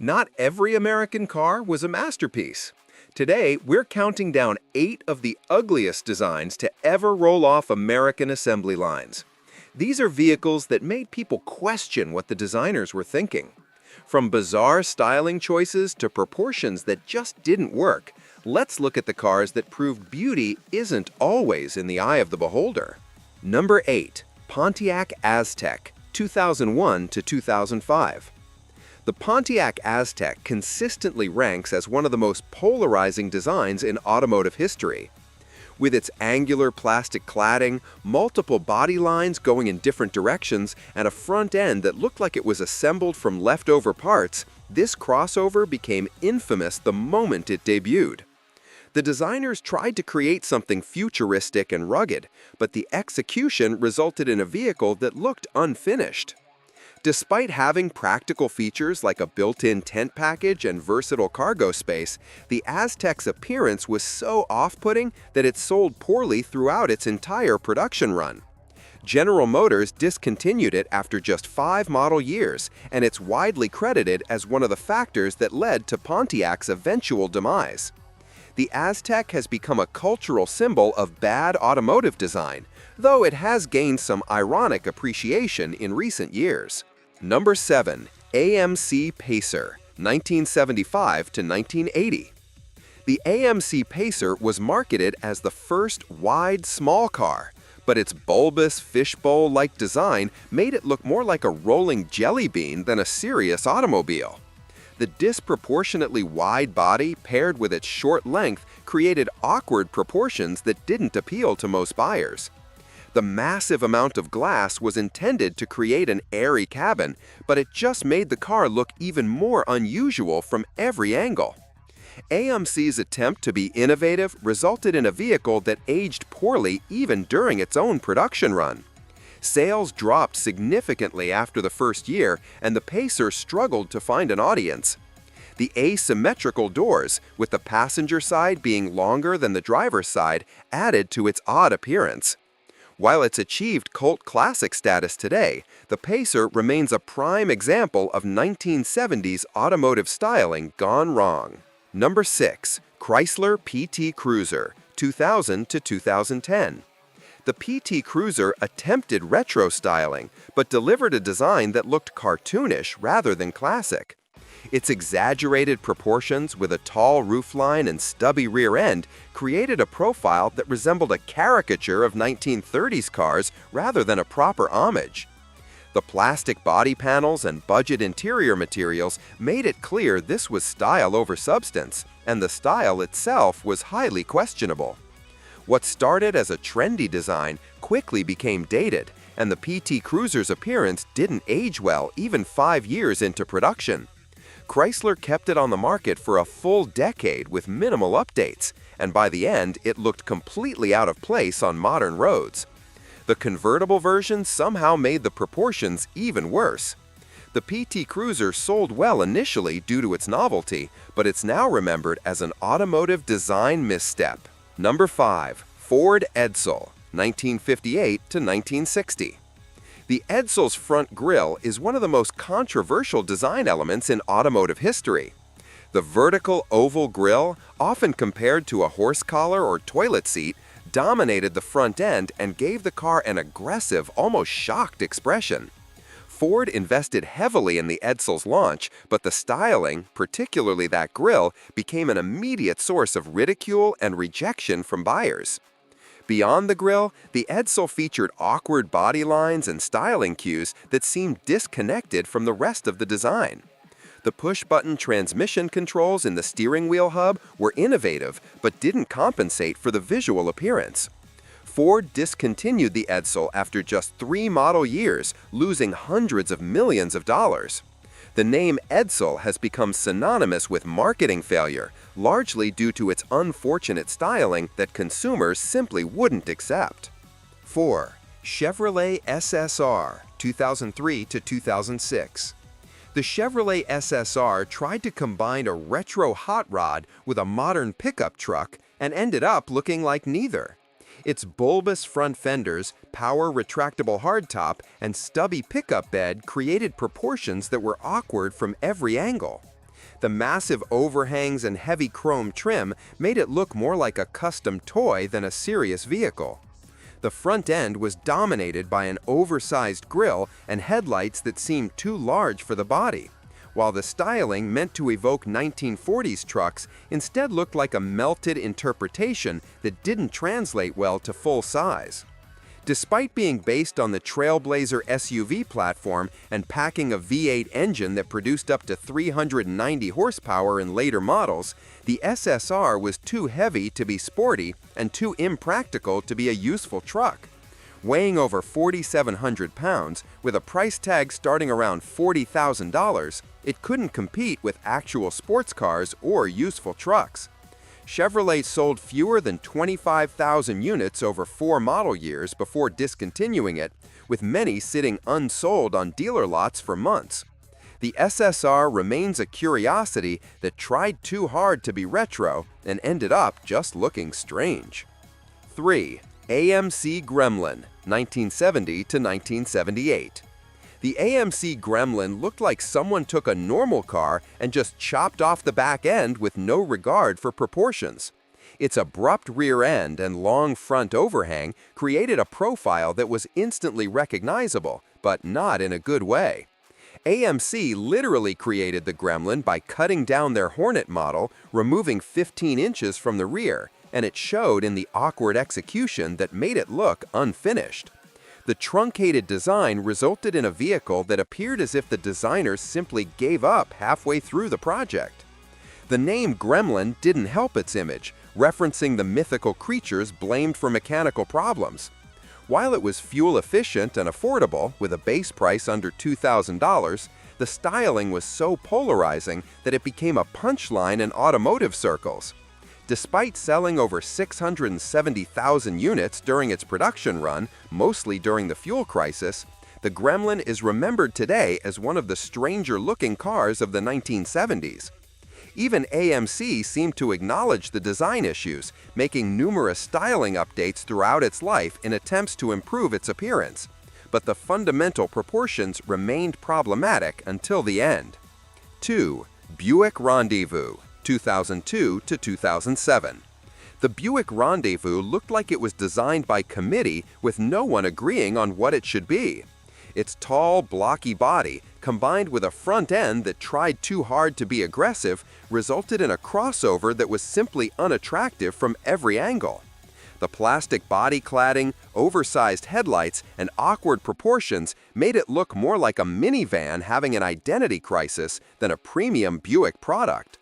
Not every American car was a masterpiece. Today, we're counting down 8 of the ugliest designs to ever roll off American assembly lines. These are vehicles that made people question what the designers were thinking. From bizarre styling choices to proportions that just didn't work, let's look at the cars that proved beauty isn't always in the eye of the beholder. Number 8. Pontiac Aztek, 2001 to 2005. The Pontiac Aztek consistently ranks as one of the most polarizing designs in automotive history. With its angular plastic cladding, multiple body lines going in different directions, and a front end that looked like it was assembled from leftover parts, this crossover became infamous the moment it debuted. The designers tried to create something futuristic and rugged, but the execution resulted in a vehicle that looked unfinished. Despite having practical features like a built-in tent package and versatile cargo space, the Aztek's appearance was so off-putting that it sold poorly throughout its entire production run. General Motors discontinued it after just 5 model years, and it's widely credited as one of the factors that led to Pontiac's eventual demise. The Aztek has become a cultural symbol of bad automotive design, though it has gained some ironic appreciation in recent years. Number 7. AMC Pacer, 1975 to 1980. The AMC Pacer was marketed as the first wide small car, but its bulbous fishbowl-like design made it look more like a rolling jelly bean than a serious automobile. The disproportionately wide body paired with its short length created awkward proportions that didn't appeal to most buyers. The massive amount of glass was intended to create an airy cabin, but it just made the car look even more unusual from every angle. AMC's attempt to be innovative resulted in a vehicle that aged poorly even during its own production run. Sales dropped significantly after the first year, and the Pacer struggled to find an audience. The asymmetrical doors, with the passenger side being longer than the driver's side, added to its odd appearance. While it's achieved cult classic status today, the Pacer remains a prime example of 1970s automotive styling gone wrong. Number 6. Chrysler PT Cruiser, 2000 to 2010. The PT Cruiser attempted retro styling, but delivered a design that looked cartoonish rather than classic. Its exaggerated proportions with a tall roofline and stubby rear end created a profile that resembled a caricature of 1930s cars rather than a proper homage. The plastic body panels and budget interior materials made it clear this was style over substance, and the style itself was highly questionable. What started as a trendy design quickly became dated, and the PT Cruiser's appearance didn't age well even 5 years into production. Chrysler kept it on the market for a full decade with minimal updates, and by the end, it looked completely out of place on modern roads. The convertible version somehow made the proportions even worse. The PT Cruiser sold well initially due to its novelty, but it's now remembered as an automotive design misstep. Number 5. Ford Edsel, 1958 to 1960. The Edsel's front grille is one of the most controversial design elements in automotive history. The vertical oval grille, often compared to a horse collar or toilet seat, dominated the front end and gave the car an aggressive, almost shocked expression. Ford invested heavily in the Edsel's launch, but the styling, particularly that grille, became an immediate source of ridicule and rejection from buyers. Beyond the grille, the Edsel featured awkward body lines and styling cues that seemed disconnected from the rest of the design. The push-button transmission controls in the steering wheel hub were innovative but didn't compensate for the visual appearance. Ford discontinued the Edsel after just 3 model years, losing hundreds of millions of dollars. The name Edsel has become synonymous with marketing failure, largely due to its unfortunate styling that consumers simply wouldn't accept. 4. Chevrolet SSR, 2003 to 2006. The Chevrolet SSR tried to combine a retro hot rod with a modern pickup truck and ended up looking like neither. Its bulbous front fenders, power retractable hardtop, and stubby pickup bed created proportions that were awkward from every angle. The massive overhangs and heavy chrome trim made it look more like a custom toy than a serious vehicle. The front end was dominated by an oversized grille and headlights that seemed too large for the body, while the styling meant to evoke 1940s trucks instead looked like a melted interpretation that didn't translate well to full size. Despite being based on the Trailblazer SUV platform and packing a V8 engine that produced up to 390 horsepower in later models, the SSR was too heavy to be sporty and too impractical to be a useful truck. Weighing over 4,700 pounds, with a price tag starting around $40,000, it couldn't compete with actual sports cars or useful trucks. Chevrolet sold fewer than 25,000 units over 4 model years before discontinuing it, with many sitting unsold on dealer lots for months. The SSR remains a curiosity that tried too hard to be retro and ended up just looking strange. 3. AMC Gremlin, 1970 to 1978. The AMC Gremlin looked like someone took a normal car and just chopped off the back end with no regard for proportions. Its abrupt rear end and long front overhang created a profile that was instantly recognizable, but not in a good way. AMC literally created the Gremlin by cutting down their Hornet model, removing 15 inches from the rear, and it showed in the awkward execution that made it look unfinished. The truncated design resulted in a vehicle that appeared as if the designers simply gave up halfway through the project. The name Gremlin didn't help its image, referencing the mythical creatures blamed for mechanical problems. While it was fuel efficient and affordable, with a base price under $2,000, the styling was so polarizing that it became a punchline in automotive circles. Despite selling over 670,000 units during its production run, mostly during the fuel crisis, the Gremlin is remembered today as one of the stranger-looking cars of the 1970s. Even AMC seemed to acknowledge the design issues, making numerous styling updates throughout its life in attempts to improve its appearance. But the fundamental proportions remained problematic until the end. 2. Buick Rendezvous, 2002 to 2007. The Buick Rendezvous looked like it was designed by committee with no one agreeing on what it should be. Its tall, blocky body, combined with a front end that tried too hard to be aggressive, resulted in a crossover that was simply unattractive from every angle. The plastic body cladding, oversized headlights, and awkward proportions made it look more like a minivan having an identity crisis than a premium Buick product.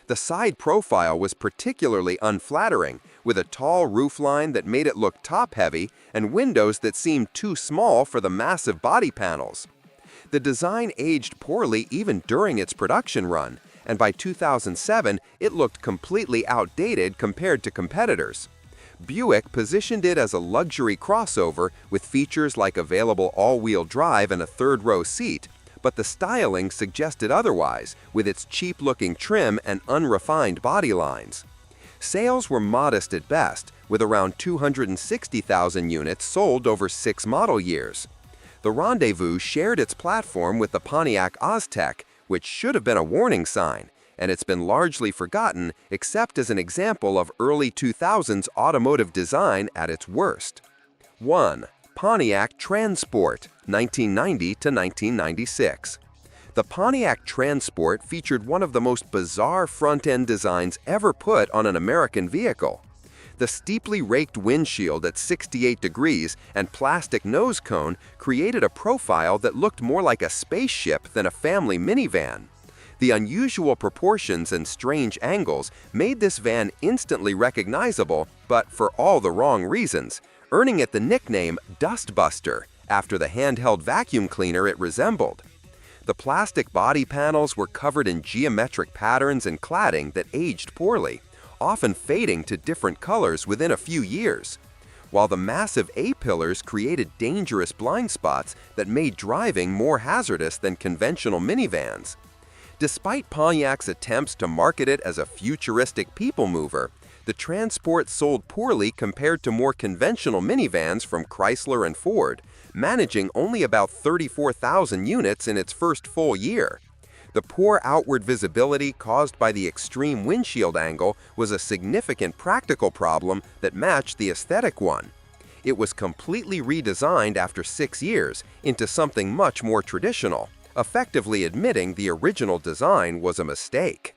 The side profile was particularly unflattering, with a tall roofline that made it look top-heavy and windows that seemed too small for the massive body panels. The design aged poorly even during its production run, and by 2007 it looked completely outdated compared to competitors. Buick positioned it as a luxury crossover with features like available all-wheel drive and a third-row seat, but the styling suggested otherwise, with its cheap-looking trim and unrefined body lines. Sales were modest at best, with around 260,000 units sold over 6 model years. The Rendezvous shared its platform with the Pontiac Aztek, which should have been a warning sign, and it's been largely forgotten except as an example of early 2000s automotive design at its worst. 1. Pontiac Transport, 1990 to 1996. The Pontiac Transport featured one of the most bizarre front-end designs ever put on an American vehicle. The steeply raked windshield at 68 degrees and plastic nose cone created a profile that looked more like a spaceship than a family minivan. The unusual proportions and strange angles made this van instantly recognizable, but for all the wrong reasons, earning it the nickname Dustbuster after the handheld vacuum cleaner it resembled. The plastic body panels were covered in geometric patterns and cladding that aged poorly, often fading to different colors within a few years, while the massive A-pillars created dangerous blind spots that made driving more hazardous than conventional minivans. Despite Pontiac's attempts to market it as a futuristic people mover, the Transport sold poorly compared to more conventional minivans from Chrysler and Ford, managing only about 34,000 units in its first full year. The poor outward visibility caused by the extreme windshield angle was a significant practical problem that matched the aesthetic one. It was completely redesigned after 6 years into something much more traditional, effectively admitting the original design was a mistake.